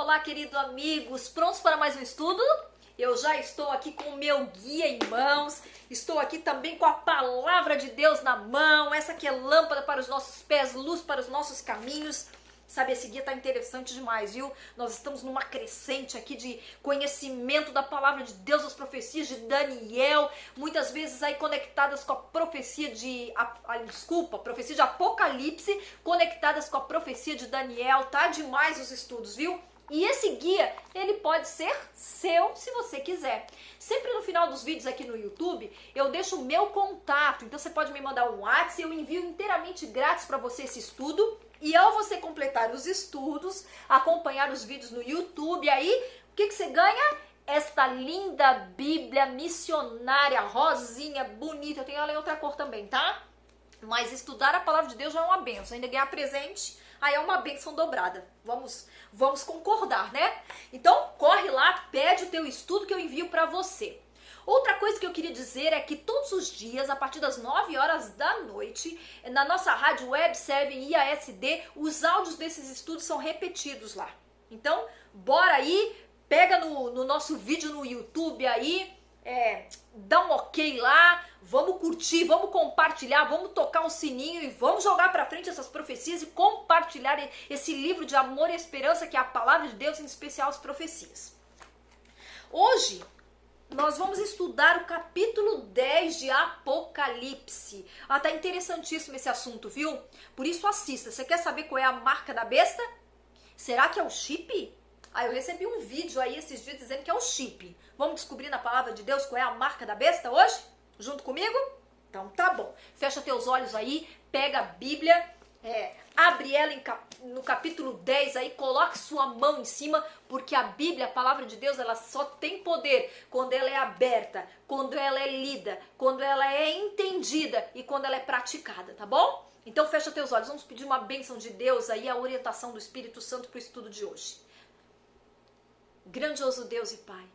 Olá, queridos amigos, prontos para mais um estudo? Eu já estou aqui com o meu guia em mãos, estou aqui também com a palavra de Deus na mão, essa aqui é lâmpada para os nossos pés, luz para os nossos caminhos. Sabe, esse guia tá interessante demais, viu? Nós estamos numa crescente aqui de conhecimento da palavra de Deus, as profecias de Daniel, muitas vezes aí conectadas com a profecia profecia de Apocalipse, conectadas com a profecia de Daniel. Tá demais os estudos, viu? E esse guia, ele pode ser seu se você quiser. Sempre no final dos vídeos aqui no YouTube, eu deixo o meu contato. Então você pode me mandar um WhatsApp, eu envio inteiramente grátis para você esse estudo. E ao você completar os estudos, acompanhar os vídeos no YouTube, aí o que você ganha? Esta linda Bíblia missionária, rosinha, bonita. Eu tenho ela em outra cor também, tá? Mas estudar a palavra de Deus já é uma bênção. Ainda ganhar presente, aí é uma bênção dobrada. Vamos concordar, né? Então, corre lá, pede o teu estudo que eu envio para você. Outra coisa que eu queria dizer é que todos os dias, a partir das 9 horas da noite, na nossa rádio Web 7 IASD, os áudios desses estudos são repetidos lá. Então, bora aí, pega no nosso vídeo no YouTube aí, dá um ok lá, vamos curtir, vamos compartilhar, vamos tocar um sininho e vamos jogar pra frente essas profecias e compartilhar esse livro de amor e esperança que é a palavra de Deus, em especial as profecias. Hoje nós vamos estudar o capítulo 10 de Apocalipse. Tá interessantíssimo esse assunto, viu? Por isso assista. Você quer saber qual é a marca da besta? Será que é o chip? Eu recebi um vídeo aí esses dias dizendo que é o chip. Vamos descobrir na palavra de Deus qual é a marca da besta hoje? Junto comigo? Então tá bom. Fecha teus olhos aí, pega a Bíblia, abre ela no capítulo 10 aí, coloque sua mão em cima, porque a Bíblia, a palavra de Deus, ela só tem poder quando ela é aberta, quando ela é lida, quando ela é entendida e quando ela é praticada, tá bom? Então fecha teus olhos, vamos pedir uma bênção de Deus aí, a orientação do Espírito Santo para o estudo de hoje. Grandioso Deus e Pai,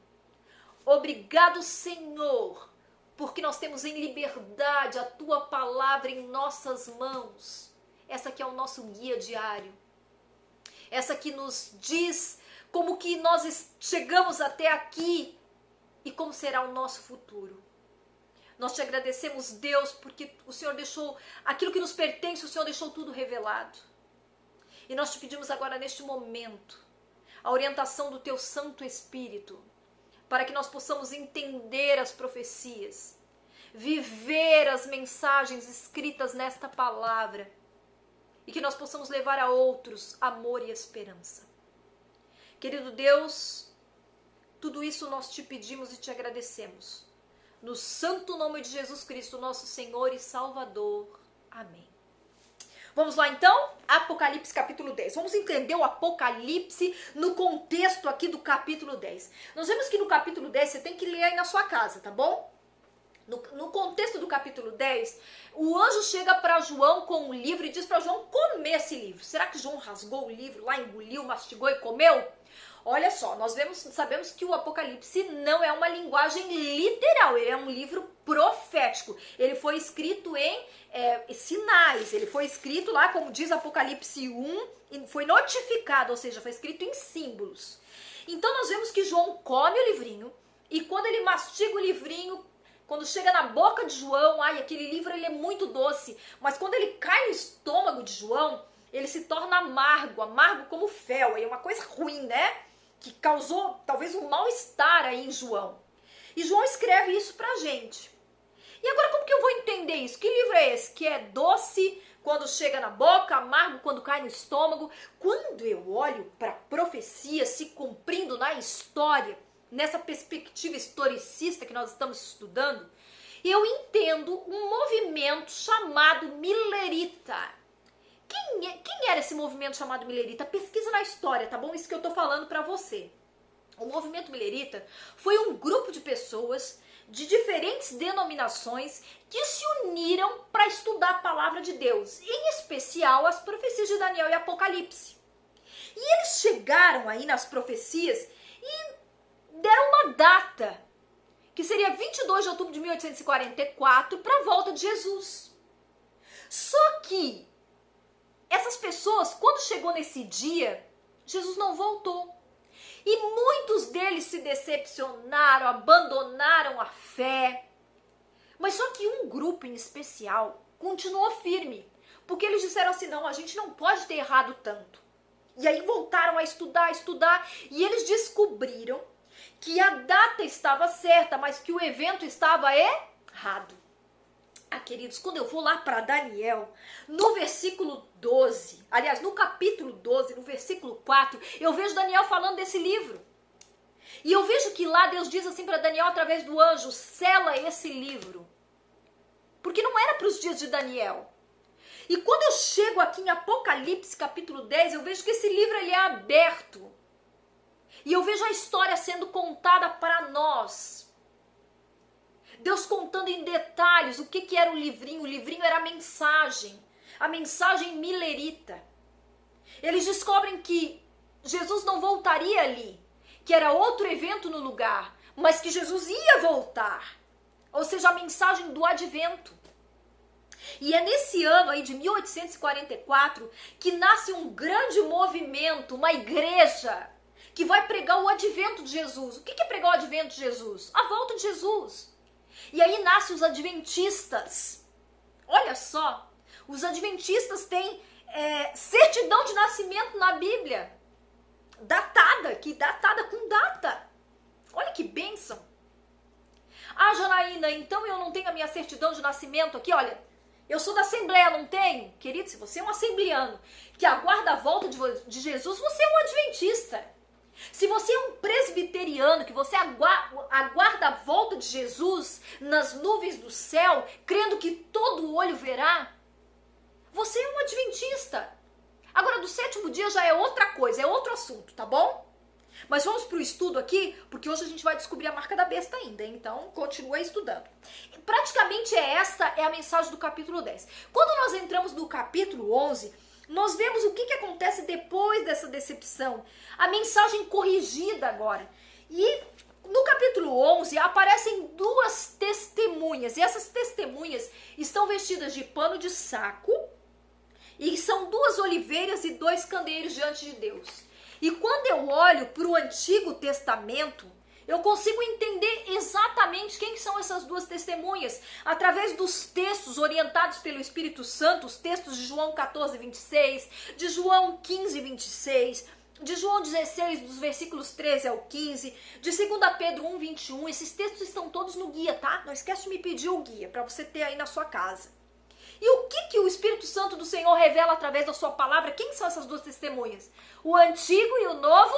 obrigado, Senhor, porque nós temos em liberdade a Tua palavra em nossas mãos. Essa que é o nosso guia diário. Essa que nos diz como que nós chegamos até aqui e como será o nosso futuro. Nós te agradecemos, Deus, porque o Senhor deixou aquilo que nos pertence, o Senhor deixou tudo revelado. E nós te pedimos agora neste momento a orientação do Teu Santo Espírito para que nós possamos entender as profecias, viver as mensagens escritas nesta palavra, e que nós possamos levar a outros amor e esperança. Querido Deus, tudo isso nós te pedimos e te agradecemos. No santo nome de Jesus Cristo, nosso Senhor e Salvador. Amém. Vamos lá então? Apocalipse capítulo 10. Vamos entender o Apocalipse no contexto aqui do capítulo 10. Nós vemos que no capítulo 10 você tem que ler aí na sua casa, tá bom? No contexto do capítulo 10, o anjo chega para João com um livro e diz para João comer esse livro. Será que João rasgou o livro lá, engoliu, mastigou e comeu? Olha só, nós sabemos que o Apocalipse não é uma linguagem literal, ele é um livro profético. Ele foi escrito em sinais, ele foi escrito lá, como diz Apocalipse 1, e foi notificado, ou seja, foi escrito em símbolos. Então nós vemos que João come o livrinho, e quando ele mastiga o livrinho, quando chega na boca de João, aquele livro ele é muito doce, mas quando ele cai no estômago de João, ele se torna amargo como fel, é uma coisa ruim, né? Que causou talvez um mal-estar aí em João. E João escreve isso pra gente. E agora como que eu vou entender isso? Que livro é esse? Que é doce quando chega na boca, amargo quando cai no estômago. Quando eu olho para a profecia se cumprindo na história, nessa perspectiva historicista que nós estamos estudando, eu entendo um movimento chamado milerita. Quem era esse movimento chamado milerita? Pesquisa na história, tá bom? Isso que eu tô falando pra você. O movimento milerita foi um grupo de pessoas de diferentes denominações que se uniram para estudar a palavra de Deus, em especial as profecias de Daniel e Apocalipse. E eles chegaram aí nas profecias e deram uma data, que seria 22 de outubro de 1844, para a volta de Jesus. Só que essas pessoas, quando chegou nesse dia, Jesus não voltou. E muitos deles se decepcionaram, abandonaram a fé. Mas só que um grupo em especial continuou firme, porque eles disseram assim, não, a gente não pode ter errado tanto. E aí voltaram a estudar, e eles descobriram que a data estava certa, mas que o evento estava errado. Ah, queridos, quando eu vou lá para Daniel, no versículo 12, aliás, no capítulo 12, no versículo 4, eu vejo Daniel falando desse livro. E eu vejo que lá Deus diz assim para Daniel, através do anjo, sela esse livro. Porque não era para os dias de Daniel. E quando eu chego aqui em Apocalipse, capítulo 10, eu vejo que esse livro ele é aberto. E eu vejo a história sendo contada para nós. Deus contando em detalhes o que era o livrinho. O livrinho era a mensagem milerita. Eles descobrem que Jesus não voltaria ali, que era outro evento no lugar, mas que Jesus ia voltar. Ou seja, a mensagem do advento. E é nesse ano aí de 1844 que nasce um grande movimento, uma igreja que vai pregar o advento de Jesus. O que é pregar o advento de Jesus? A volta de Jesus. E aí nascem os adventistas. Olha só, os adventistas têm certidão de nascimento na Bíblia. Datada com data. Olha que bênção. Ah, Janaína, então eu não tenho a minha certidão de nascimento aqui, olha, eu sou da Assembleia, não tenho? Querido, se você é um assembleano que aguarda a volta de Jesus, você é um adventista. Se você é um presbiteriano, que você aguarda a volta de Jesus nas nuvens do céu, crendo que todo olho verá, você é um adventista. Agora, do sétimo dia já é outra coisa, é outro assunto, tá bom? Mas vamos para o estudo aqui, porque hoje a gente vai descobrir a marca da besta ainda, então continua estudando. Praticamente esta é a mensagem do capítulo 10. Quando nós entramos no capítulo 11, nós vemos o que acontece depois dessa decepção. A mensagem corrigida agora. E no capítulo 11 aparecem duas testemunhas, e essas testemunhas estão vestidas de pano de saco, e são duas oliveiras e dois candeeiros diante de Deus. E quando eu olho para o Antigo Testamento, eu consigo entender exatamente quem são essas duas testemunhas, através dos textos orientados pelo Espírito Santo, os textos de João 14, 26, de João 15, 26, de João 16, dos versículos 13 ao 15, de 2 Pedro 1, 21, esses textos estão todos no guia, tá? Não esquece de me pedir o guia, para você ter aí na sua casa. E o que o Espírito Santo do Senhor revela através da sua palavra? Quem são essas duas testemunhas? O Antigo e o Novo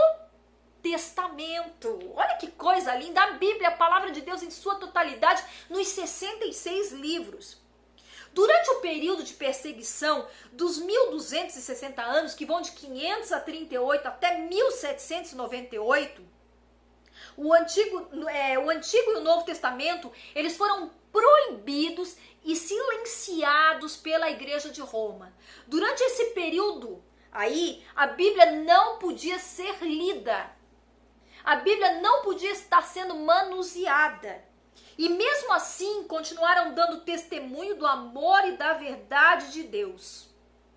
Testamento. Olha que coisa linda. A Bíblia, a palavra de Deus em sua totalidade, nos 66 livros. Durante o período de perseguição dos 1260 anos, que vão de 538 até 1798, o Antigo e o Novo Testamento, eles foram proibidos e silenciados pela Igreja de Roma. Durante esse período aí, a Bíblia não podia ser lida. A Bíblia não podia estar sendo manuseada. E mesmo assim, continuaram dando testemunho do amor e da verdade de Deus.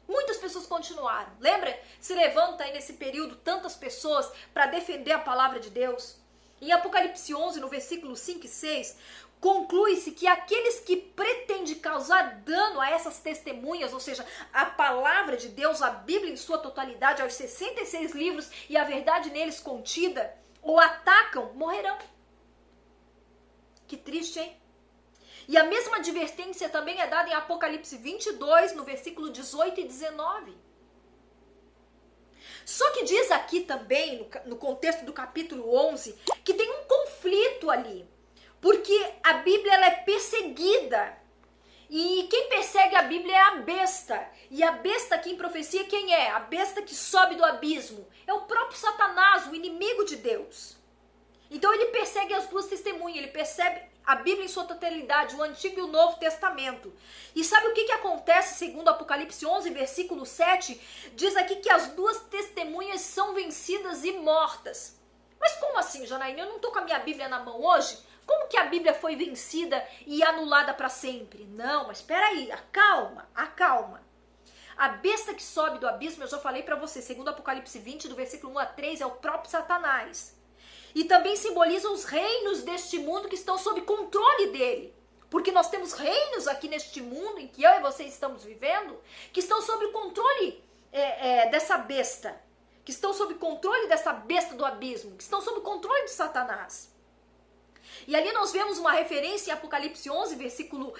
Muitas pessoas continuaram. Lembra? Se levanta aí nesse período tantas pessoas para defender a palavra de Deus. Em Apocalipse 11, no versículo 5 e 6, conclui-se que aqueles que pretendem causar dano a essas testemunhas, ou seja, a palavra de Deus, a Bíblia em sua totalidade, aos 66 livros e a verdade neles contida, ou atacam, morrerão. Que triste, hein? E a mesma advertência também é dada em Apocalipse 22, no versículo 18 e 19. Só que diz aqui também, no contexto do capítulo 11, que tem um conflito ali. Porque a Bíblia ela é perseguida. E quem persegue a Bíblia é a besta. E a besta aqui em profecia quem é? A besta que sobe do abismo. É o próprio Satanás, o inimigo de Deus. Então ele persegue as duas testemunhas. Ele persegue a Bíblia em sua totalidade, o Antigo e o Novo Testamento. E sabe o que acontece segundo Apocalipse 11, versículo 7? Diz aqui que as duas testemunhas são vencidas e mortas. Mas como assim, Janaína? Eu não estou com a minha Bíblia na mão hoje? Como que a Bíblia foi vencida e anulada para sempre? Não, mas espera aí, acalma. A besta que sobe do abismo, eu já falei para você, segundo Apocalipse 20, do versículo 1 a 3, é o próprio Satanás. E também simboliza os reinos deste mundo que estão sob controle dele. Porque nós temos reinos aqui neste mundo em que eu e você estamos vivendo, que estão sob o controle dessa besta. Que estão sob controle dessa besta do abismo. Que estão sob o controle de Satanás. E ali nós vemos uma referência em Apocalipse 11, versículo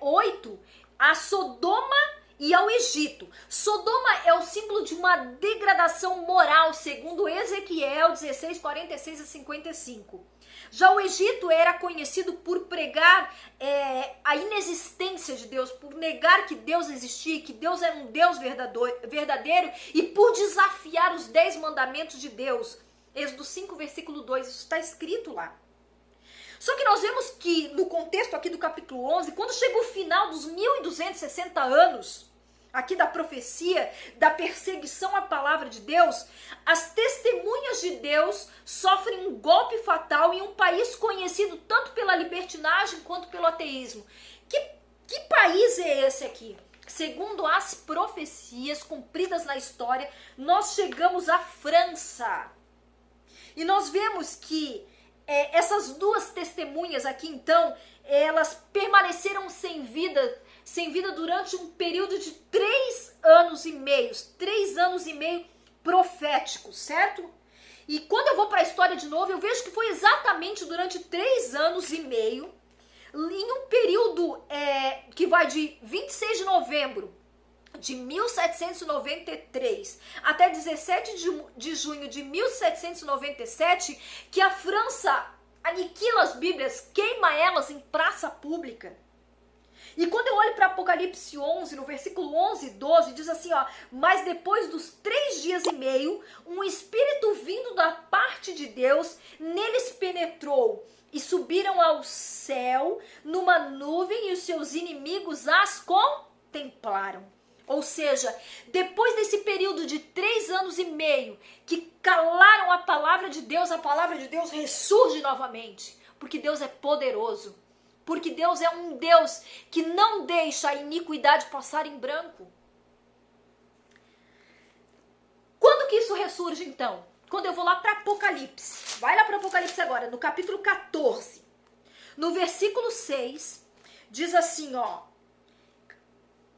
8, a Sodoma e ao Egito. Sodoma é o símbolo de uma degradação moral, segundo Ezequiel 16, 46 a 55. Já o Egito era conhecido por pregar a inexistência de Deus, por negar que Deus existia, que Deus era um Deus verdadeiro e por desafiar os 10 mandamentos de Deus. Êxodo 5, versículo 2, isso está escrito lá. Só que nós vemos que no contexto aqui do capítulo 11, quando chega o final dos 1260 anos, aqui da profecia, da perseguição à palavra de Deus, as testemunhas de Deus sofrem um golpe fatal em um país conhecido tanto pela libertinagem quanto pelo ateísmo. Que país é esse aqui? Segundo as profecias cumpridas na história, nós chegamos à França. E nós vemos que essas duas testemunhas aqui, então, elas permaneceram sem vida durante um período de 3 anos e meio. 3 anos e meio proféticos, certo? E quando eu vou para a história de novo, eu vejo que foi exatamente durante 3 anos e meio, em um período que vai de 26 de novembro de 1793 até 17 de junho de 1797, que a França aniquila as Bíblias, queima elas em praça pública. E quando eu olho para Apocalipse 11, no versículo 11 e 12, diz assim, ó: mas depois dos 3 dias e meio, um espírito vindo da parte de Deus neles penetrou, e subiram ao céu numa nuvem, e os seus inimigos as contemplaram. Ou seja, depois desse período de 3 anos e meio que calaram a palavra de Deus ressurge novamente, porque Deus é poderoso, porque Deus é um Deus que não deixa a iniquidade passar em branco. Quando que isso ressurge então? Quando eu vou lá para Apocalipse, vai lá para Apocalipse agora, no capítulo 14, no versículo 6, diz assim, ó,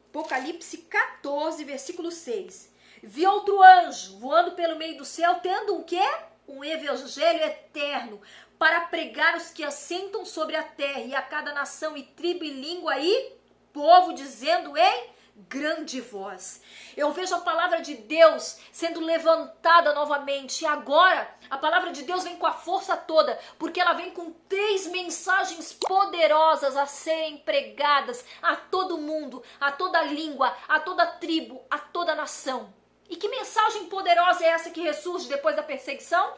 Apocalipse 14, versículo 6. Vi outro anjo voando pelo meio do céu, tendo o quê? Um evangelho eterno, para pregar os que assentam sobre a terra, e a cada nação e tribo e língua e povo, dizendo em grande voz. Eu vejo a palavra de Deus sendo levantada novamente, e agora a palavra de Deus vem com a força toda, porque ela vem com 3 mensagens poderosas a serem pregadas a todo mundo, a toda língua, a toda tribo, a toda nação. E que mensagem poderosa é essa que ressurge depois da perseguição?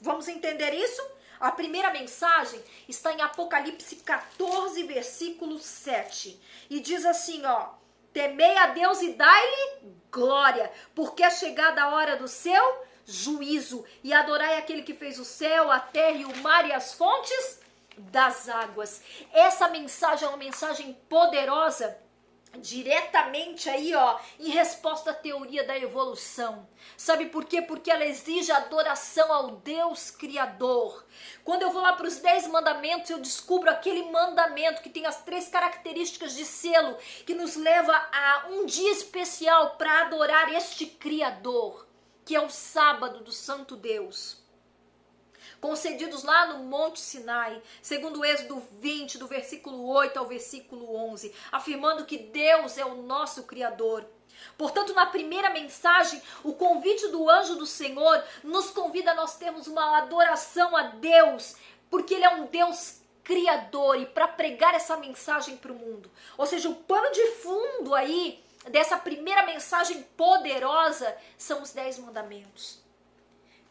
Vamos entender isso? A primeira mensagem está em Apocalipse 14, versículo 7. E diz assim, ó: temei a Deus e dai-lhe glória, porque é chegada a hora do seu juízo, e adorai aquele que fez o céu, a terra e o mar e as fontes das águas. Essa mensagem é uma mensagem poderosa, diretamente aí, ó, em resposta à teoria da evolução. Sabe por quê? Porque ela exige adoração ao Deus Criador. Quando eu vou lá para os 10 mandamentos, eu descubro aquele mandamento que tem as 3 características de selo, que nos leva a um dia especial para adorar este Criador, que é o sábado do Santo Deus, concedidos lá no Monte Sinai, segundo o Êxodo 20, do versículo 8 ao versículo 11, afirmando que Deus é o nosso Criador. Portanto, na primeira mensagem, o convite do anjo do Senhor nos convida a nós termos uma adoração a Deus, porque Ele é um Deus Criador, e para pregar essa mensagem para o mundo. Ou seja, o pano de fundo aí dessa primeira mensagem poderosa são os 10 mandamentos.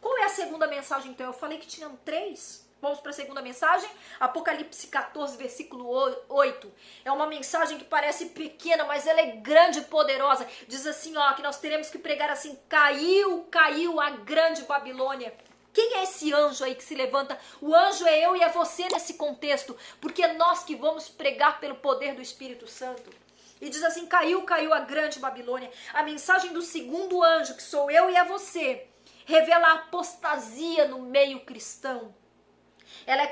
Qual é a segunda mensagem, então? Eu falei que tinham 3. Vamos para a segunda mensagem? Apocalipse 14, versículo 8. É uma mensagem que parece pequena, mas ela é grande e poderosa. Diz assim, ó, que nós teremos que pregar assim: caiu a grande Babilônia. Quem é esse anjo aí que se levanta? O anjo é eu e é você nesse contexto, porque é nós que vamos pregar pelo poder do Espírito Santo. E diz assim: caiu a grande Babilônia. A mensagem do segundo anjo, que sou eu e é você, revela a apostasia no meio cristão. Ela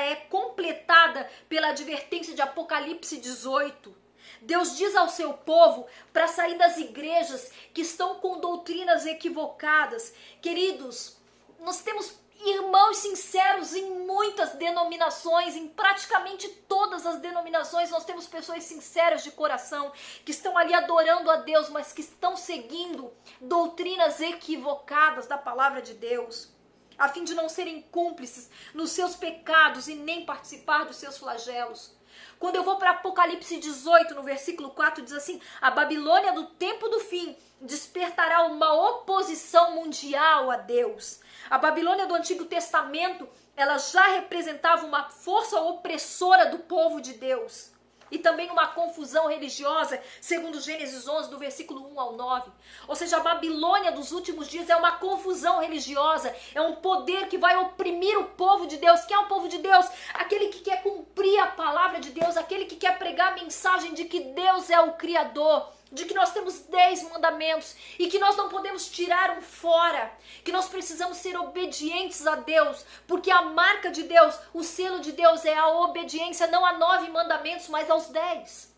é completada pela advertência de Apocalipse 18. Deus diz ao seu povo para sair das igrejas que estão com doutrinas equivocadas. Queridos, nós temos irmãos sinceros em muitas denominações, em praticamente todas as denominações nós temos pessoas sinceras de coração, que estão ali adorando a Deus, mas que estão seguindo doutrinas equivocadas da palavra de Deus, a fim de não serem cúmplices nos seus pecados e nem participar dos seus flagelos. Quando eu vou para Apocalipse 18, no versículo 4, diz assim: a Babilônia do tempo do fim despertará uma oposição mundial a Deus. A Babilônia do Antigo Testamento, ela já representava uma força opressora do povo de Deus. E também uma confusão religiosa, segundo Gênesis 11, do versículo 1 ao 9. Ou seja, a Babilônia dos últimos dias é uma confusão religiosa, é um poder que vai oprimir o povo de Deus. Quem é o povo de Deus? Aquele que quer cumprir a palavra de Deus, aquele que quer pregar a mensagem de que Deus é o Criador, de que nós temos 10 mandamentos e que nós não podemos tirar um fora, que nós precisamos ser obedientes a Deus, porque a marca de Deus, o selo de Deus é a obediência, não a 9 mandamentos, mas aos 10.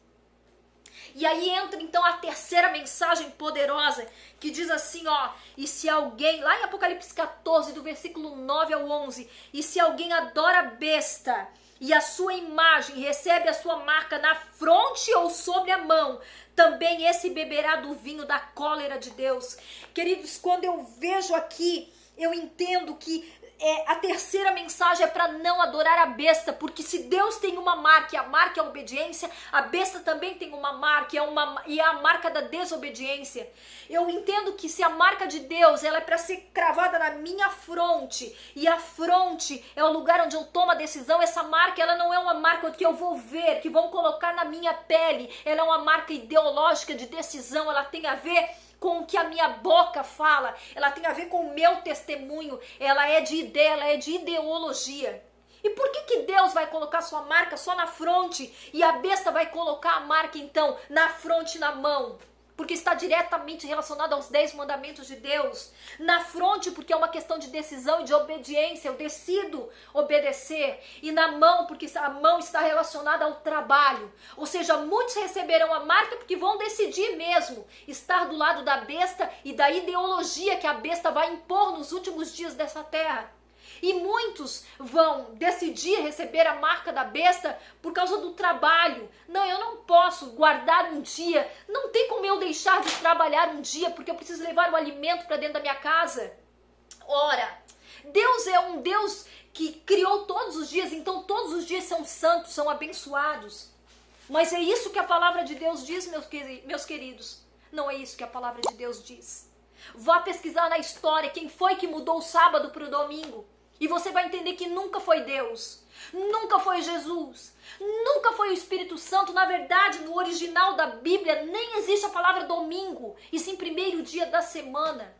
E aí entra então a terceira mensagem poderosa, que diz assim, ó: e se alguém, lá em Apocalipse 14, do versículo 9 ao 11, e se alguém adora a besta e a sua imagem, recebe a sua marca na fronte ou sobre a mão, também esse beberá do vinho da cólera de Deus. Queridos, quando eu vejo aqui, eu entendo que a terceira mensagem é para não adorar a besta, porque se Deus tem uma marca e a marca é a obediência, a besta também tem uma marca e é a marca da desobediência. Eu entendo que se a marca de Deus ela é para ser cravada na minha fronte, e a fronte é o lugar onde eu tomo a decisão, essa marca ela não é uma marca que eu vou ver, que vão colocar na minha pele, ela é uma marca ideológica de decisão, ela tem a ver com o que a minha boca fala, ela tem a ver com o meu testemunho, ela é de ideia, ela é de ideologia. E por que Deus vai colocar sua marca só na fronte e a besta vai colocar a marca então na fronte e na mão? Porque está diretamente relacionado aos 10 mandamentos de Deus. Na fronte, porque é uma questão de decisão e de obediência, eu decido obedecer. E na mão, porque a mão está relacionada ao trabalho. Ou seja, muitos receberão a marca porque vão decidir mesmo estar do lado da besta e da ideologia que a besta vai impor nos últimos dias dessa terra. E muitos vão decidir receber a marca da besta por causa do trabalho. Não, eu não posso guardar um dia. Não tem como eu deixar de trabalhar um dia porque eu preciso levar o alimento para dentro da minha casa. Ora, Deus é um Deus que criou todos os dias, então todos os dias são santos, são abençoados. Mas é isso que a palavra de Deus diz, meus queridos. Não é isso que a palavra de Deus diz. Vá pesquisar na história quem foi que mudou o sábado para o domingo. E você vai entender que nunca foi Deus, nunca foi Jesus, nunca foi o Espírito Santo. Na verdade, no original da Bíblia, nem existe a palavra domingo, e sim primeiro dia da semana.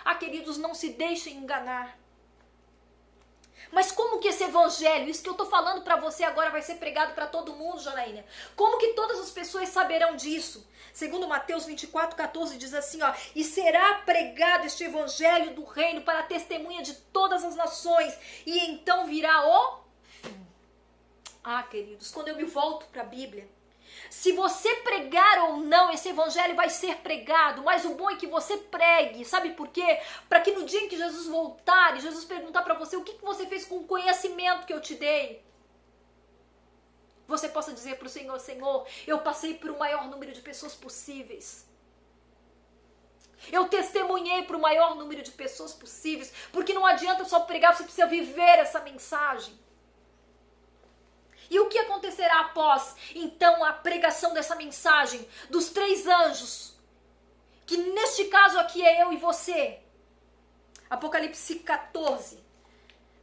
Ah, queridos, não se deixem enganar. Mas como que esse evangelho, isso que eu estou falando para você agora vai ser pregado para todo mundo, Janaína? Como que todas as pessoas saberão disso? Segundo Mateus 24:14 diz assim, ó: e será pregado este evangelho do reino para a testemunha de todas as nações, e então virá o fim. Ah, queridos, quando eu me volto para a Bíblia, se você pregar ou não, esse evangelho vai ser pregado, mas o bom é que você pregue, sabe por quê? Para que no dia em que Jesus voltar e Jesus perguntar para você o que você fez com o conhecimento que eu te dei, você possa dizer para o Senhor: Senhor, eu passei por o maior número de pessoas possíveis. Eu testemunhei para o maior número de pessoas possíveis, porque não adianta só pregar, você precisa viver essa mensagem. E o que acontecerá após, então, a pregação dessa mensagem dos 3 anjos? Que neste caso aqui é eu e você. Apocalipse 14,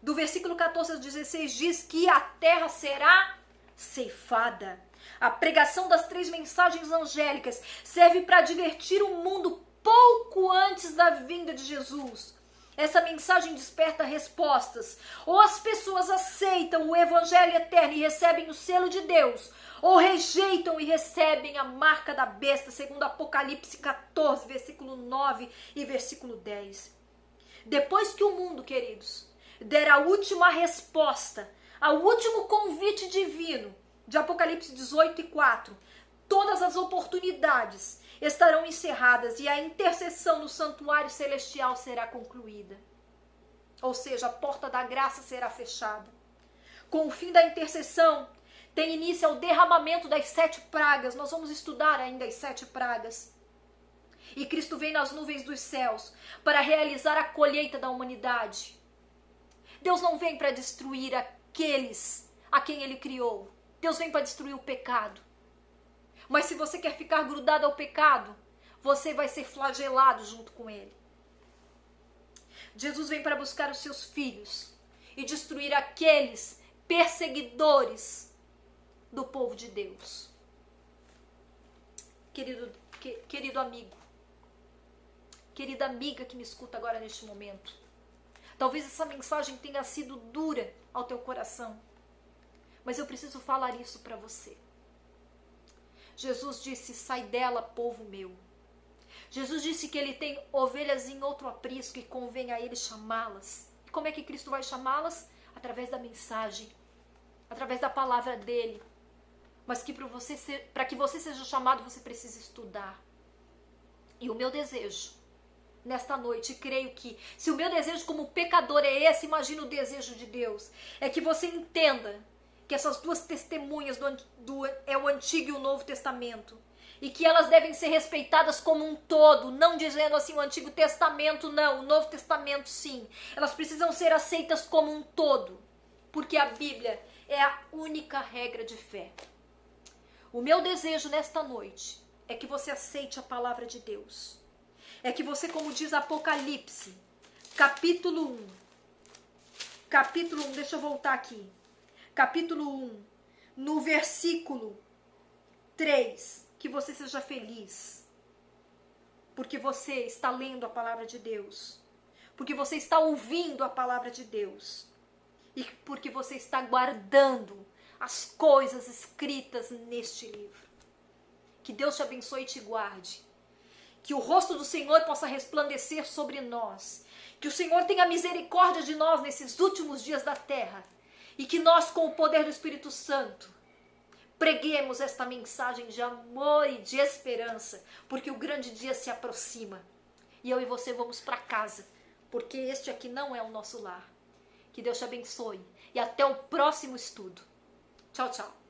do versículo 14 ao 16, diz que a terra será ceifada. A pregação das 3 mensagens angélicas serve para advertir o mundo pouco antes da vinda de Jesus. Essa mensagem desperta respostas. Ou as pessoas aceitam o evangelho eterno e recebem o selo de Deus, ou rejeitam e recebem a marca da besta, segundo Apocalipse 14, versículo 9 e versículo 10. Depois que o mundo, queridos, der a última resposta, ao último convite divino, de Apocalipse 18 e 4, todas as oportunidades estarão encerradas e a intercessão no santuário celestial será concluída. Ou seja, a porta da graça será fechada. Com o fim da intercessão, tem início o derramamento das 7 pragas. Nós vamos estudar ainda as 7 pragas. E Cristo vem nas nuvens dos céus para realizar a colheita da humanidade. Deus não vem para destruir aqueles a quem Ele criou. Deus vem para destruir o pecado. Mas se você quer ficar grudado ao pecado, você vai ser flagelado junto com ele. Jesus vem para buscar os seus filhos e destruir aqueles perseguidores do povo de Deus. Querido amigo, querida amiga que me escuta agora neste momento, talvez essa mensagem tenha sido dura ao teu coração, mas eu preciso falar isso para você. Jesus disse, sai dela, povo meu. Jesus disse que ele tem ovelhas em outro aprisco e convém a ele chamá-las. E como é que Cristo vai chamá-las? Através da mensagem, através da palavra dele. Mas que para que você seja chamado, você precisa estudar. E o meu desejo, nesta noite, creio que, se o meu desejo como pecador é esse, imagina o desejo de Deus, é que você entenda que essas duas testemunhas é o Antigo e o Novo Testamento, e que elas devem ser respeitadas como um todo, não dizendo assim o Antigo Testamento não, o Novo Testamento sim. Elas precisam ser aceitas como um todo, porque a Bíblia é a única regra de fé. O meu desejo nesta noite é que você aceite a palavra de Deus. É que você, como diz Apocalipse, capítulo 1, deixa eu voltar aqui. Capítulo 1, no versículo 3, que você seja feliz, porque você está lendo a palavra de Deus, porque você está ouvindo a palavra de Deus, e porque você está guardando as coisas escritas neste livro. Que Deus te abençoe e te guarde, que o rosto do Senhor possa resplandecer sobre nós, que o Senhor tenha misericórdia de nós nesses últimos dias da terra, e que nós, com o poder do Espírito Santo, preguemos esta mensagem de amor e de esperança, porque o grande dia se aproxima. E eu e você vamos para casa, porque este aqui não é o nosso lar. Que Deus te abençoe e até o próximo estudo. Tchau, tchau.